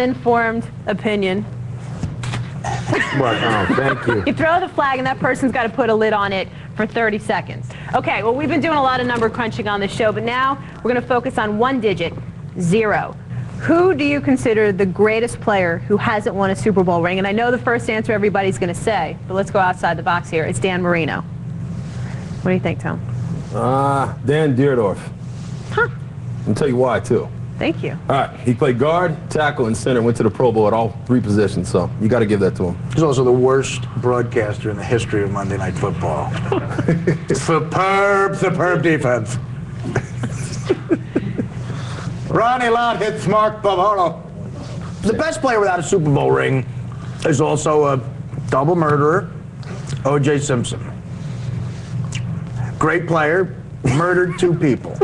Informed opinion. Well, thank you. You throw the flag and that person's got to put a lid on it for 30 seconds. Okay, well, we've been doing a lot of number crunching on this show, but now we're going to focus on one digit, 0. Who do you consider the greatest player who hasn't won a Super Bowl ring? And I know the first answer everybody's going to say, but let's go outside the box here. It's Dan Marino. What do you think, Tom? Dan Dierdorf. Huh. I'll tell you why, too. Thank you. All right, he played guard, tackle, and center, went to the Pro Bowl at all 3 positions, so you got to give that to him. He's also the worst broadcaster in the history of Monday Night Football. Superb defense. Ronnie Lott hits Mark Bavaro. The best player without a Super Bowl ring is also a double murderer, O.J. Simpson. Great player, murdered 2 people.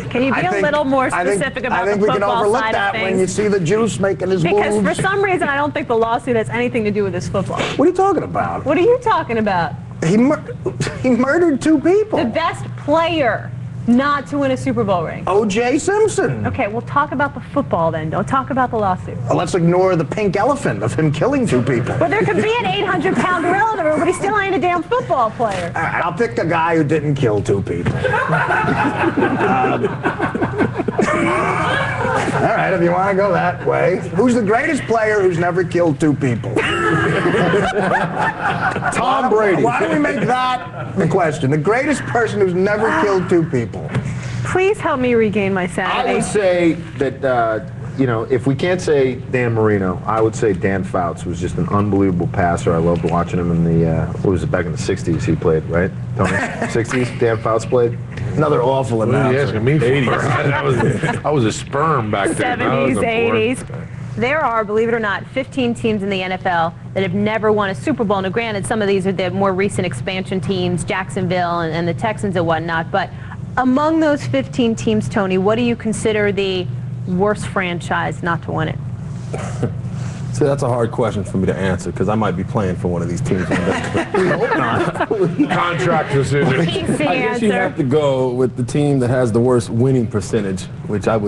Can you be a little more specific about the football side of things? I think we can overlook that when you see the juice making his moves. Because for some reason, I don't think the lawsuit has anything to do with this football. What are you talking about? What are you talking about? He murdered 2 people. The best player not to win a Super Bowl ring. O.J. Simpson. Okay, we'll talk about the football then. Don't talk about the lawsuit. Well, let's ignore the pink elephant of him killing 2 people. Well, there could be an 800-pound gorilla in the room, but he still ain't a damn football player. All right, I'll pick the guy who didn't kill 2 people. All right, if you want to go that way. Who's the greatest player who's never killed 2 people? Tom Brady. Why do we make that the question? The greatest person who's never killed 2 people. Please help me regain my sanity. I would say that, you know, if we can't say Dan Marino, I would say Dan Fouts was just an unbelievable passer. I loved watching him in the, what was it, back in the 60s he played, right, Tony? 60s, Dan Fouts played? Another awful announcer. Yes, me for 80s. I was a sperm back then. 70s, 80s. There are, believe it or not, 15 teams in the NFL that have never won a Super Bowl. Now, granted, some of these are the more recent expansion teams, Jacksonville and the Texans and whatnot, but among those 15 teams, Tony, what do you consider the worst franchise not to win it? See, that's a hard question for me to answer because I might be playing for one of these teams one day. We hope not. Contract decision. Easy I guess you answer. have to go with the team that has the worst winning percentage, which I would